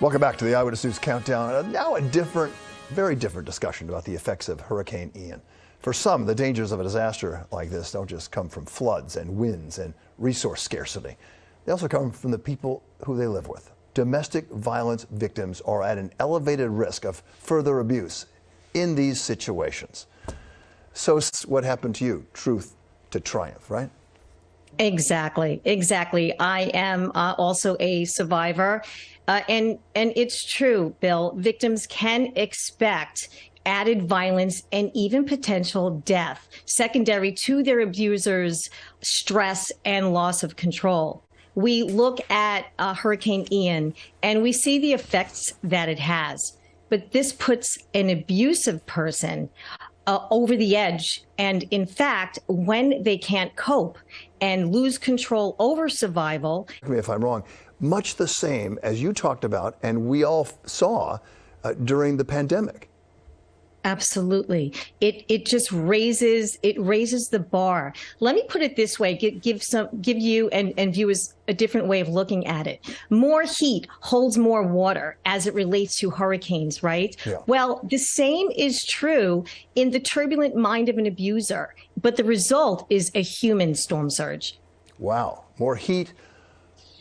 Welcome back to the Eyewitness News Countdown. Now a very different discussion about the effects of Hurricane Ian. For some, the dangers of a disaster like this don't just come from floods and winds and resource scarcity. They also come from the people who they live with. Domestic violence victims are at an elevated risk of further abuse in these situations. So what happened to you? Truth to triumph, right? Exactly. I am also a survivor. And it's true, Bill. Victims can expect added violence and even potential death, secondary to their abusers' stress and loss of control. We look at Hurricane Ian and we see the effects that it has. But this puts an abusive person over the edge. And in fact, when they can't cope and lose control over survival. Correct me if I'm wrong, much the same as you talked about and we all saw during the pandemic. Absolutely. It just raises the bar. Let me put it this way, give you and viewers a different way of looking at it. More heat holds more water as it relates to hurricanes, right? Yeah. Well, the same is true in the turbulent mind of an abuser, but the result is a human storm surge. Wow. More heat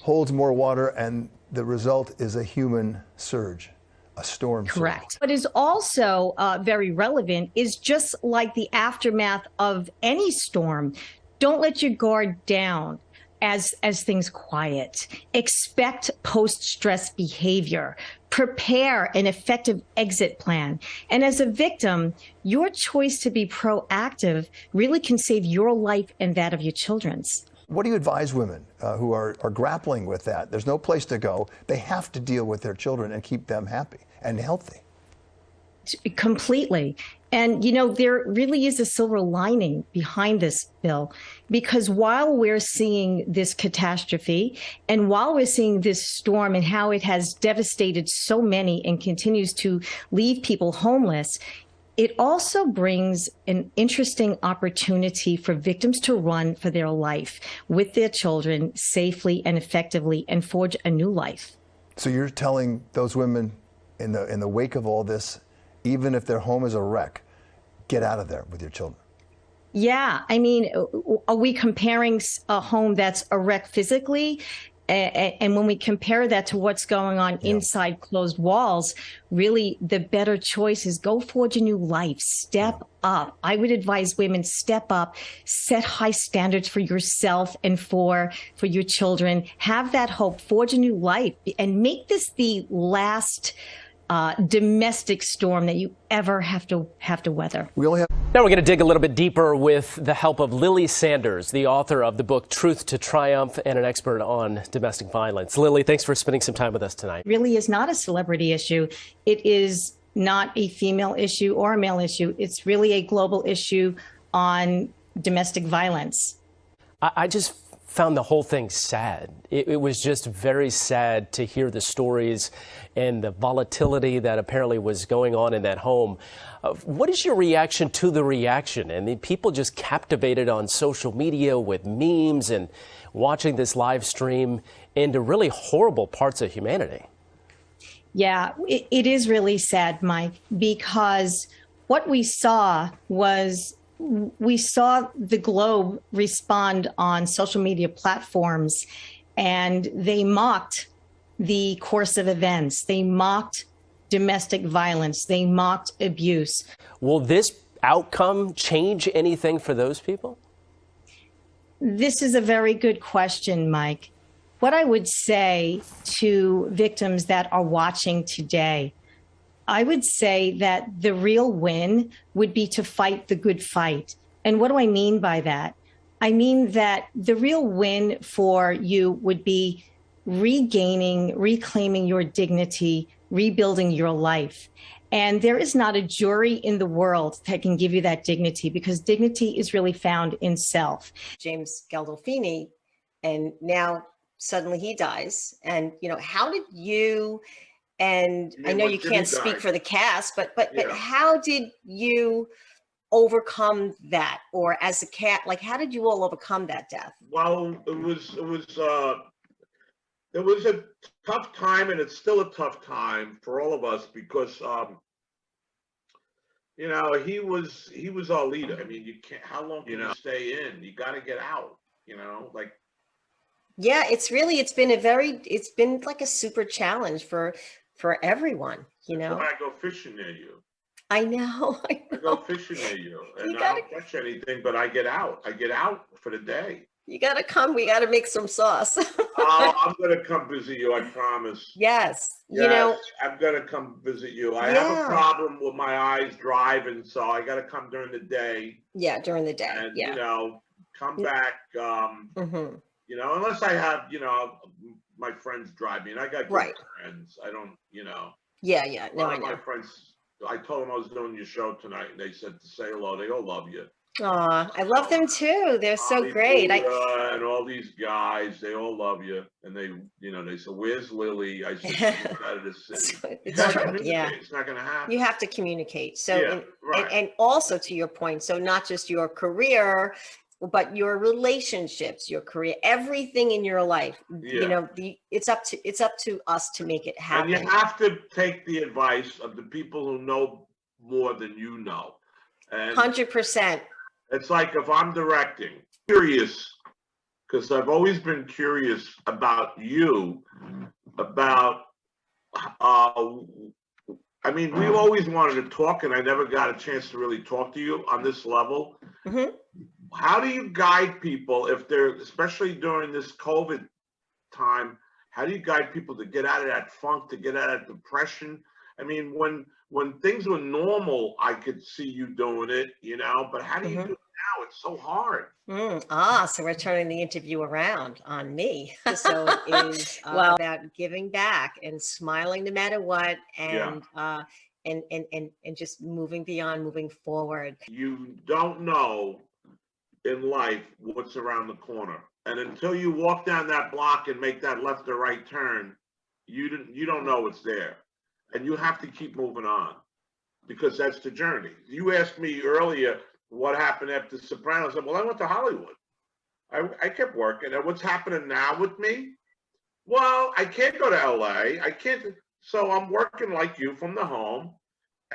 holds more water, and the result is a human surge. A storm surge. Correct. What is also very relevant is just like the aftermath of any storm, don't let your guard down as things quiet. Expect post-stress behavior. Prepare an effective exit plan. And as a victim, your choice to be proactive really can save your life and that of your children's. What do you advise women who are grappling with that? There's no place to go. They have to deal with their children and keep them happy and healthy. Completely. And, you know, there really is a silver lining behind this, Bill, because while we're seeing this catastrophe and while we're seeing this storm and how it has devastated so many and continues to leave people homeless, it also brings an interesting opportunity for victims to run for their life with their children safely and effectively and forge a new life. So you're telling those women in the wake of all this, even if their home is a wreck, get out of there with your children. Yeah. I mean, are we comparing a home that's a wreck physically? And when we compare that to what's going on inside closed walls, really the better choice is go forge a new life, step up. I would advise women step up, set high standards for yourself and for your children, have that hope, forge a new life, and make this the last domestic storm that you ever have to weather. Now we're going to dig a little bit deeper with the help of Lily Sanders, the author of the book Truth to Triumph and an expert on domestic violence. Lily, thanks for spending some time with us tonight. It really is not a celebrity issue. It is not a female issue or a male issue. It's really a global issue on domestic violence. I just found the whole thing sad. It was just very sad to hear the stories and the volatility that apparently was going on in that home. What is your reaction to the reaction? And the people just captivated on social media with memes and watching this live stream into really horrible parts of humanity. Yeah, it is really sad, Mike, because what we saw was the globe respond on social media platforms, and they mocked the course of events. They mocked domestic violence. They mocked abuse. Will this outcome change anything for those people? This is a very good question, Mike. What I would say to victims that are watching today, I would say that the real win would be to fight the good fight. And what do I mean by that? I mean that the real win for you would be reclaiming your dignity, rebuilding your life. And there is not a jury in the world that can give you that dignity, because dignity is really found in self. James Gandolfini, and now suddenly he dies. And, you know, how did you, and I know you can't speak for the cast, but how did you overcome that? Or as a cat, like, how did you all overcome that death? Well, It was a tough time, and it's still a tough time for all of us because, you know, he was our leader. I mean, you can't. How long can you stay in? You got to get out. You know, like. Yeah, it's been like a super challenge for everyone. You know, I go fishing near you. I know. I go fishing near you, and I don't catch anything, but I get out. I get out for the day. You got to come. We got to make some sauce. Oh, I'm going to come visit you, I promise. Yes. Yes, you know, I'm going to come visit you. I have a problem with my eyes driving, so I got to come during the day. Yeah, during the day. And, yeah. you know, come back, you know, unless I have, you know, my friends drive me, and I got good friends. I don't, you know. Yeah, yeah. No, I know. My friends, I told them I was doing your show tonight, and they said to say hello. They all love you. Aw, I love them too. They're so great. And all these guys, they all love you. And they, you know, they said, "Where's Lily?" I said, "She's out of the city." It's true. Yeah. It's not going to happen. You have to communicate. So, and also to your point, so not just your career, but your relationships, your career, everything in your life, you know, it's up to us to make it happen. And you have to take the advice of the people who know more than you know. 100%. It's like if I'm directing, curious, because I've always been curious about you, about, I mean, we've always wanted to talk, and I never got a chance to really talk to you on this level. How do you guide people if they're, especially during this COVID time, how do you guide people to get out of that funk, to get out of depression? I mean, when things were normal, I could see you doing it, you know, but how do you do it now? It's so hard. So we're turning the interview around on me. So it is about giving back and smiling no matter what, and and just moving beyond, moving forward. You don't know in life what's around the corner. And until you walk down that block and make that left or right turn, you don't know what's there. And you have to keep moving on, because that's the journey. You asked me earlier what happened after Sopranos. I said, well, I went to Hollywood. I kept working. And what's happening now with me? Well, I can't go to LA. I can't. So I'm working like you from the home,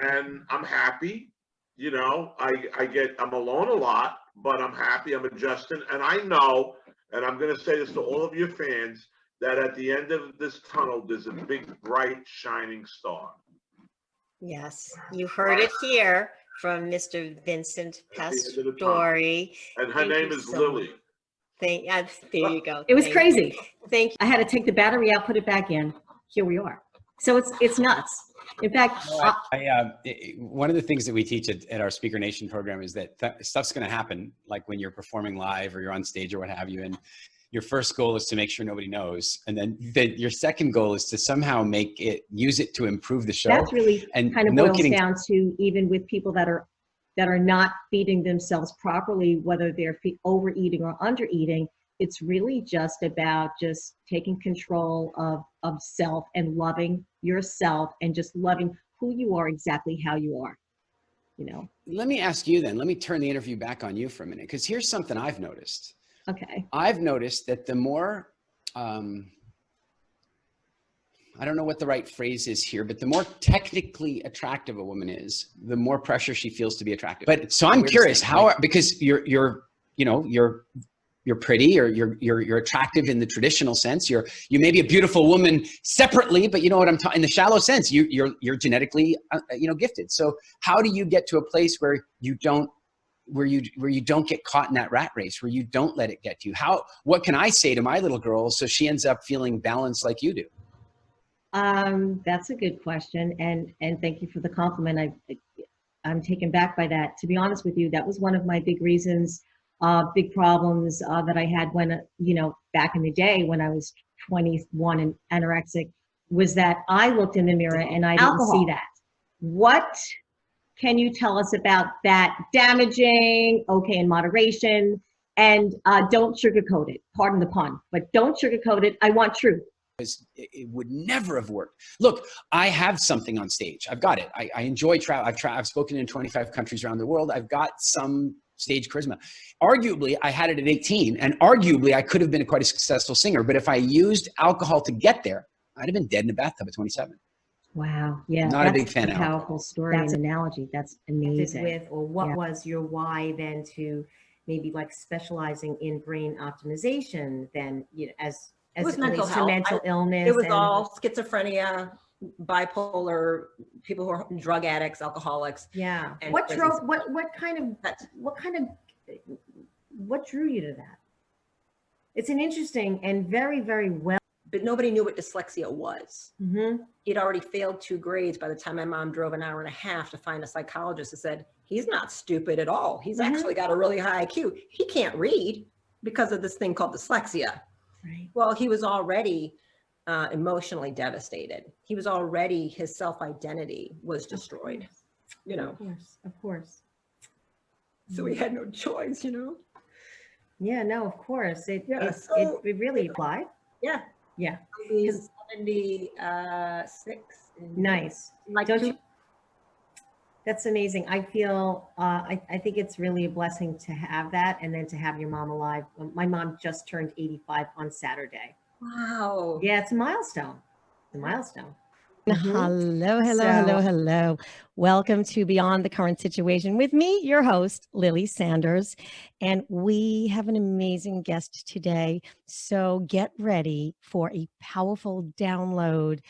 and I'm happy. You know, I'm alone a lot, but I'm happy. I'm adjusting. And I know, and I'm going to say this to all of your fans, that at the end of this tunnel, there's a big, bright, shining star. Yes, you heard it here from Mr. Vincent Pastore. And her name is Lily. There you go. It was crazy. Thank you. I had to take the battery out, put it back in. Here we are. So it's nuts. In fact, one of the things that we teach at our Speaker Nation program is that stuff's going to happen, like when you're performing live or you're on stage or what have you. And your first goal is to make sure nobody knows. And then your second goal is to somehow use it to improve the show. That's really kind of boils down to, even with people that are not feeding themselves properly, whether they're overeating or undereating, it's really just about just taking control of self and loving yourself and just loving who you are exactly how you are, you know. Let me ask you then, let me turn the interview back on you for a minute, because here's something I've noticed. Okay. I've noticed that the more, I don't know what the right phrase is here, but the more technically attractive a woman is, the more pressure she feels to be attractive. But so I'm curious because you're pretty, or you're attractive in the traditional sense. You may be a beautiful woman separately, but you know what I'm talking, in the shallow sense, you're genetically, gifted. So how do you get to a place where you don't get caught in that rat race, where you don't let it get to you? What can I say to my little girl so she ends up feeling balanced like you do? That's a good question. And thank you for the compliment. I'm taken back by that. To be honest with you, that was one of my big reasons, big problems that I had when, back in the day when I was 21 and anorexic, was that I looked in the mirror and I didn't see that. What can you tell us about that? Damaging, okay, in moderation, and don't sugarcoat it. Pardon the pun, but don't sugarcoat it. I want truth. It would never have worked. Look, I have something on stage. I've got it. I enjoy travel. I've spoken in 25 countries around the world. I've got some stage charisma. Arguably, I had it at 18, and arguably, I could have been quite a successful singer. But if I used alcohol to get there, I'd have been dead in a bathtub at 27. Wow. Yeah. Not a That's big fan a of alcohol. powerful story and analogy. That's amazing. With, or what Yeah. was your why then to maybe like specializing in brain optimization then, you know, as It was it mental relates to health. mental illness? It was and- all schizophrenia, bipolar, people who are drug addicts, alcoholics. Yeah. and What prisons. drove, what drew you to that? It's an interesting and very, very well. But nobody knew what dyslexia was. Mm-hmm. He'd already failed 2 grades by the time my mom drove an hour and a half to find a psychologist that said, he's not stupid at all. He's actually got a really high IQ. He can't read because of this thing called dyslexia. Right. Well, he was already emotionally devastated. He was already, his self-identity was destroyed, you know, Of course. so he had no choice, you know? Yeah, no, of course. It really applied. Yeah. Yeah. He's 76. Nice. Like Don't two- you? That's amazing. I feel, I think it's really a blessing to have that and then to have your mom alive. My mom just turned 85 on Saturday. Wow. Yeah, it's a milestone. It's a milestone. Hello. Welcome to Beyond the Current Situation with me, your host, Lily Sanders. And we have an amazing guest today. So get ready for a powerful download.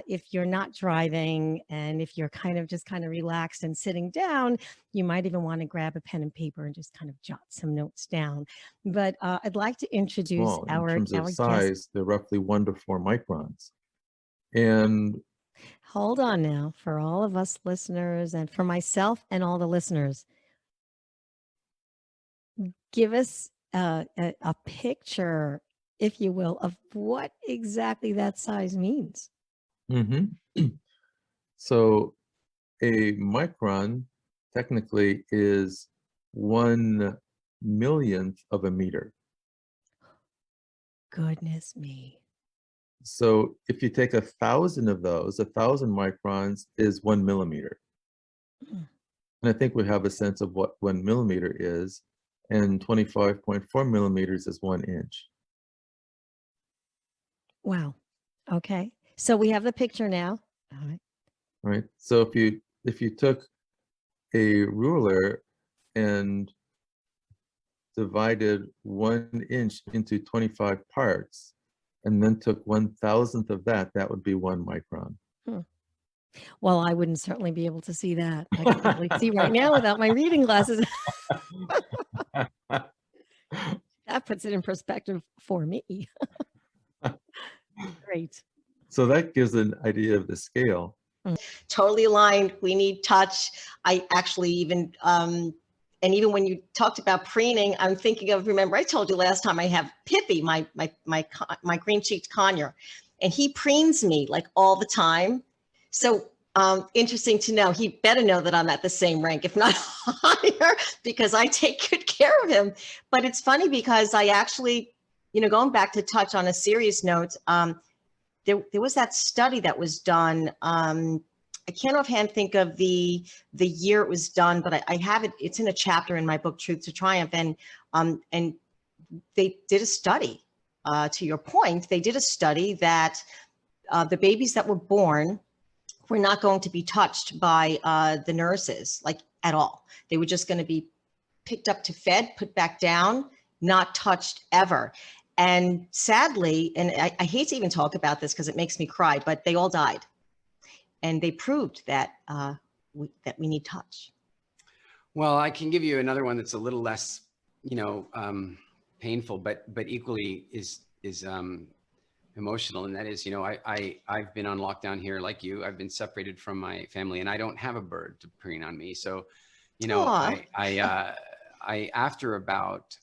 If you're not driving and if you're kind of relaxed and sitting down, you might even want to grab a pen and paper and just kind of jot some notes down. But I'd like to introduce Small. our In terms of guest. size, they're roughly 1 to 4 microns. And Hold on now, for all of us listeners and for myself and all the listeners, give us a picture, if you will, of what exactly that size means. so a micron technically is 1/1,000,000th of a meter. Goodness me. So if you take 1,000 of those, 1,000 microns is 1 millimeter. Mm. And I think we have a sense of what 1 millimeter is, and 25.4 millimeters is 1 inch. Wow. Okay. So we have the picture now. All right. Right. So if you took a ruler and divided 1 inch into 25 parts, and then took 1,000th of that, that would be 1 micron. Well, I wouldn't certainly be able to see that. I can probably see right now without my reading glasses. That puts it in perspective for me. Great. So that gives an idea of the scale. Totally aligned. We need touch. I actually even, and even when you talked about preening, I'm thinking of, remember I told you last time I have Pippy, my green-cheeked conure, and he preens me like all the time. So interesting to know, he better know that I'm at the same rank, if not higher, because I take good care of him. But it's funny because I actually, going back to touch on a serious note, there was that study that was done. I can't offhand think of the year it was done, but I have it. It's in a chapter in my book, Truth to Triumph, and they did a study. To your point, they did a study that the babies that were born were not going to be touched by the nurses, like at all. They were just going to be picked up to fed, put back down, not touched ever. And sadly, and I hate to even talk about this because it makes me cry, but they all died. And they proved that we need touch. Well, I can give you another one that's a little less, painful, but equally is emotional. And that is, I've been on lockdown here like you. I've been separated from my family, and I don't have a bird to preen on me. So, I after about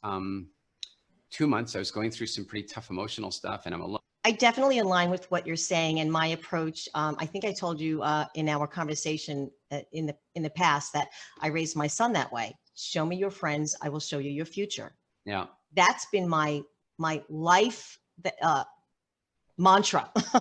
2 months, I was going through some pretty tough emotional stuff, and I'm alone. I definitely align with what you're saying and my approach. I think I told you in our conversation in the past that I raised my son that way. Show me your friends, I will show you your future. Yeah, that's been my life mantra.